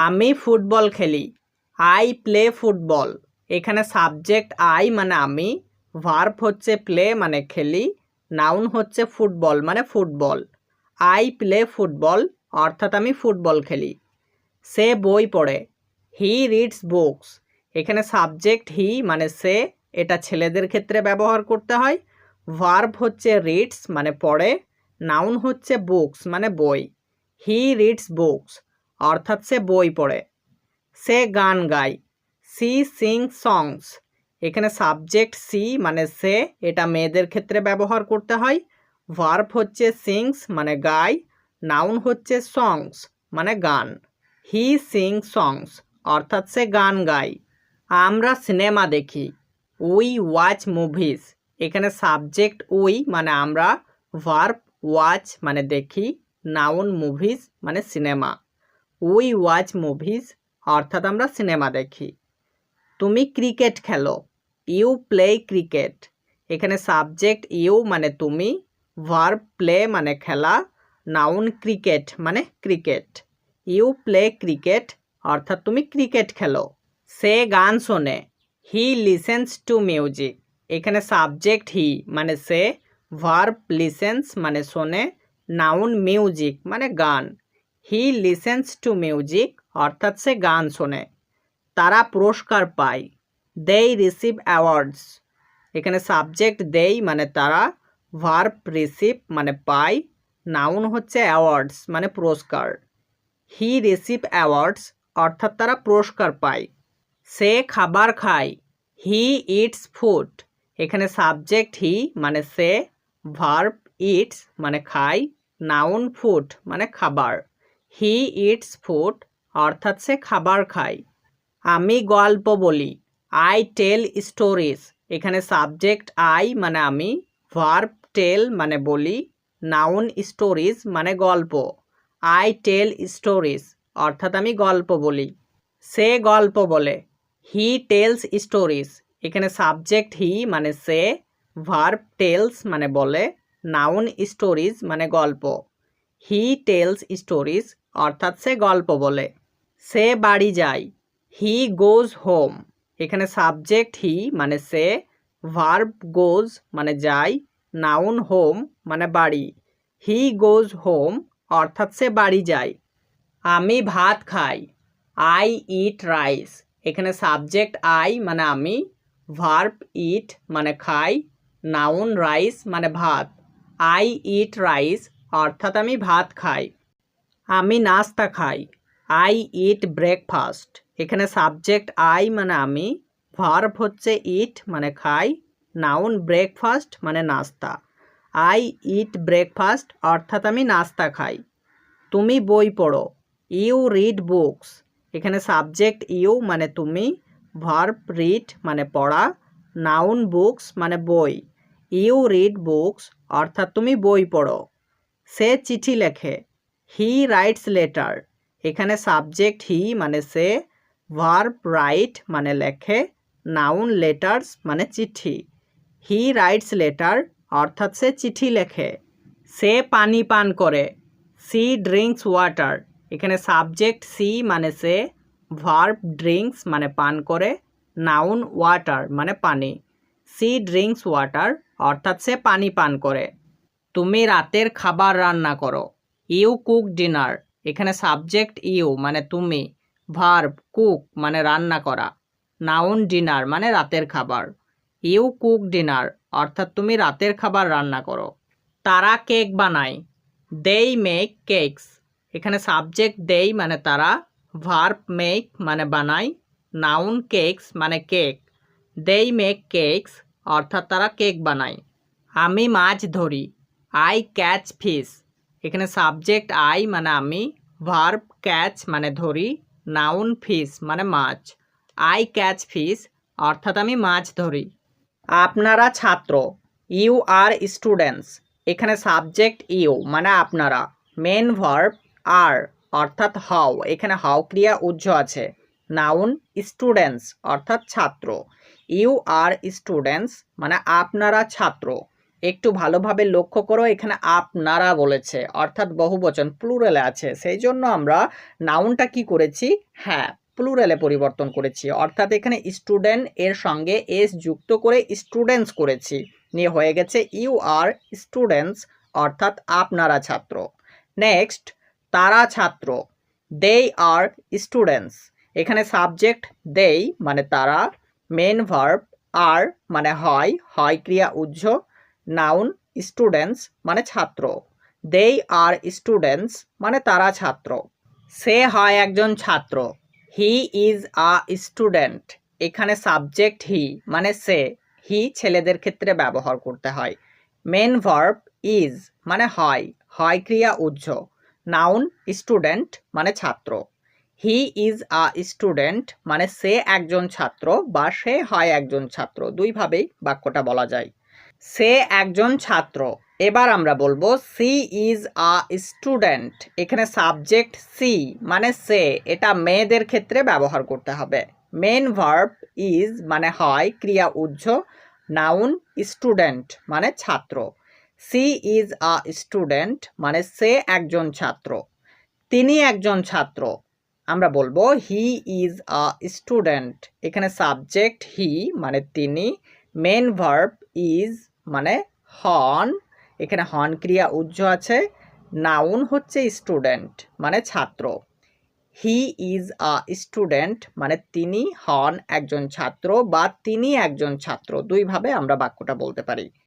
আমি ফুটবল খেলি। I play football. এখানে সাবজেক্ট আই মানে আমি, ভার্ব হচ্ছে প্লে মানে খেলি, নাউন হচ্ছে ফুটবল মানে ফুটবল। আই প্লে ফুটবল অর্থাৎ আমি ফুটবল খেলি। সে বই পড়ে। He reads books. এখানে সাবজেক্ট হি মানে সে, এটা ছেলেদের ক্ষেত্রে ব্যবহার করতে হয়। ভার্ব হচ্ছে রিডস মানে পড়ে, নাউন হচ্ছে বুকস মানে বই। হি রিডস বুকস অর্থাৎ সে বই পড়ে। সে গান গায়। সি সিং সংস। এখানে সাবজেক্ট সি মানে সে, এটা মেয়েদের ক্ষেত্রে ব্যবহার করতে হয়। ভার্ব হচ্ছে সিংস মানে গায়, নাউন হচ্ছে সংস মানে গান। হি সিং সংস অর্থাৎ সে গান গায়। আমরা সিনেমা দেখি। We watch movies. এখানে সাবজেক্ট উই মানে আমরা, ভার্ব ওয়াচ মানে দেখি, নাউন মুভিজ মানে সিনেমা। উই ওয়াচ মুভিজ অর্থাৎ আমরা সিনেমা দেখি। তুমি ক্রিকেট খেলো। You play cricket. এখানে সাবজেক্ট ইউ মানে তুমি, ভার্ব প্লে মানে খেলা, নাউন ক্রিকেট মানে ক্রিকেট। ইউ প্লে ক্রিকেট অর্থাৎ তুমি ক্রিকেট খেলো। সে গান শোনে। He listens to music. এখানে সাবজেক্ট হি মানে সে, ভার্ব লিসেন্স মানে শোনে, নাউন মিউজিক মানে গান। হি লিসেন্স টু মিউজিক অর্থাৎ সে গান শোনে। তারা পুরস্কার পায়। দেই রিসিভ অ্যাওয়ার্ডস। এখানে সাবজেক্ট দেই মানে তারা, ভার্ব রিসিভ মানে পায়, নাউন হচ্ছে অ্যাওয়ার্ডস মানে পুরস্কার। হি রিসিভ অ্যাওয়ার্ডস অর্থাৎ তারা পুরস্কার পায়। সে খাবার খায়। He eats food. এখানে সাবজেক্ট হি মানে সে, ভার্ব ইটস মানে খায়, নাউন ফুড মানে খাবার। হি ইটস ফুড অর্থাৎ সে খাবার খায়। আমি গল্প বলি। I tell stories. এখানে সাবজেক্ট আই মানে আমি, ভার্ব টেল মানে বলি, নাউন স্টোরিজ মানে গল্প। আই টেল স্টোরিজ অর্থাৎ আমি গল্প বলি। সে গল্প বলে। He tells stories. এখানে সাবজেক্ট হি মানে সে, ভার্ব টেলস মানে বলে, নাউন স্টোরিজ মানে গল্প। হি টেলস স্টোরিজ অর্থাৎ সে গল্প বলে। সে বাড়ি যায়। হি গোজ হোম। এখানে সাবজেক্ট হি মানে সে, ভার্ব গোজ মানে যায়, নাউন হোম মানে বাড়ি। হি গোজ হোম অর্থাৎ সে বাড়ি যায়। আমি ভাত খাই। I eat rice. এখানে সাবজেক্ট আই মানে আমি, ভার্ব ইট মানে খাই, নাউন রাইস মানে ভাত। আই ইট রাইস অর্থাৎ আমি ভাত খাই। আমি নাস্তা খাই। I eat breakfast. এখানে সাবজেক্ট আই মানে আমি, ভার্ব হচ্ছে ইট মানে খাই, নাউন ব্রেকফাস্ট মানে নাস্তা। আই ইট ব্রেকফাস্ট অর্থাৎ আমি নাস্তা খাই। তুমি বই পড়ো। You read books. এখানে সাবজেক্ট ইউ মানে তুমি, ভার্ব রিড মানে পড়া, নাউন বুকস মানে বই। ইউ রিড বুকস অর্থাৎ তুমি বই পড়ো। সে চিঠি লেখে। He writes letter. এখানে সাবজেক্ট হি মানে সে, ভার্ব রাইট মানে লেখে, নাউন লেটার্স মানে চিঠি। হি রাইটস লেটার অর্থাৎ সে চিঠি লেখে। সে পানি পান করে। She drinks water. এখানে সাবজেক্ট সি মানে সে, ভার্ব ড্রিঙ্কস মানে পান করে, নাউন ওয়াটার মানে পানি। সি ড্রিঙ্কস ওয়াটার অর্থাৎ সে পানি পান করে। তুমি রাতের খাবার রান্না করো। You cook dinner. এখানে সাবজেক্ট ইউ মানে তুমি, ভার্ব কুক মানে রান্না করা, নাউন ডিনার মানে রাতের খাবার। ইউ কুক ডিনার অর্থাৎ তুমি রাতের খাবার রান্না করো। তারা কেক বানায়। দেই মেক কেকস। এখানে সাবজেক্ট দেই মানে তারা, ভার্ব মেক মানে বানায়, নাউন কেকস মানে কেক। দেই মেক কেকস অর্থাৎ তারা কেক বানায়। আমি মাছ ধরি। I catch fish. এখানে সাবজেক্ট আই মানে আমি, ভার্ব ক্যাচ মানে ধরি, নাউন ফিশ মানে মাছ। আই ক্যাচ ফিশ অর্থাৎ আমি মাছ ধরি। আপনারা ছাত্র। You are students. এখানে সাবজেক্ট ইউ মানে আপনারা, মেন ভার্ব আর অর্থাৎ হাও, এখানে হাও ক্রিয়া উজ্জ আছে, নাউন স্টুডেন্টস অর্থাৎ ছাত্র। ইউ আর স্টুডেন্টস মানে আপনারা ছাত্র। একটু ভালোভাবে লক্ষ্য করো, এখানে আপনারা বলেছে অর্থাৎ বহুবচন প্লুরালে আছে, সেই জন্য আমরা নাউনটা কি করেছি, হ্যাঁ প্লুরালে পরিবর্তন করেছি, অর্থাৎ এখানে স্টুডেন্ট এর সঙ্গে এস যুক্ত করে স্টুডেন্টস করেছি, নিয়ে হয়ে গেছে ইউ আর স্টুডেন্টস, অর্থাৎ আপনারা ছাত্র। নেক্সট, তারা ছাত্র, দে আর স্টুডেন্টস, এখানে সাবজেক্ট দেই মানে তারা, মেন ভার্ব আর মানে হয়, হয় ক্রিয়া উহ্য, নাউন স্টুডেন্টস মানে ছাত্র, দে আর স্টুডেন্টস মানে তারা ছাত্র। সে হয় একজন ছাত্র, হি ইজ আ স্টুডেন্ট, এখানে সাবজেক্ট হি মানে সে, হি ছেলেদের ক্ষেত্রে ব্যবহার করতে হয়। মেন ভার্ব ইজ মানে হয়, হয় ক্রিয়া উহ্য, নাউন স্টুডেন্ট মানে ছাত্র। হি ইজ আ স্টুডেন্ট মানে সে একজন ছাত্র বা সে হয় একজন ছাত্র, দুইভাবেই বাক্যটা বলা যায়। সে একজন ছাত্র। এবার আমরা বলবো সি ইজ আ স্টুডেন্ট, এখানে সাবজেক্ট সি মানে সে, এটা মেয়েদের ক্ষেত্রে ব্যবহার করতে হবে। মেন ভার্ব ইজ মানে হয় ক্রিয়া উহ্য, নাউন স্টুডেন্ট মানে ছাত্র। সি ইজ আ স্টুডেন্ট মানে সে একজন ছাত্র। তিনি একজন ছাত্র, আমরা বলবো হি ইজ আ স্টুডেন্ট, এখানে সাবজেক্ট হি মানে তিনি, মেন ভার্ব ইজ মানে হন, এখানে হন ক্রিয়া উহ্য আছে, নাউন হচ্ছে স্টুডেন্ট মানে ছাত্র। হি ইজ আ স্টুডেন্ট মানে তিনি হন একজন ছাত্র বা তিনি একজন ছাত্র, দুইভাবে আমরা বাক্যটা বলতে পারি।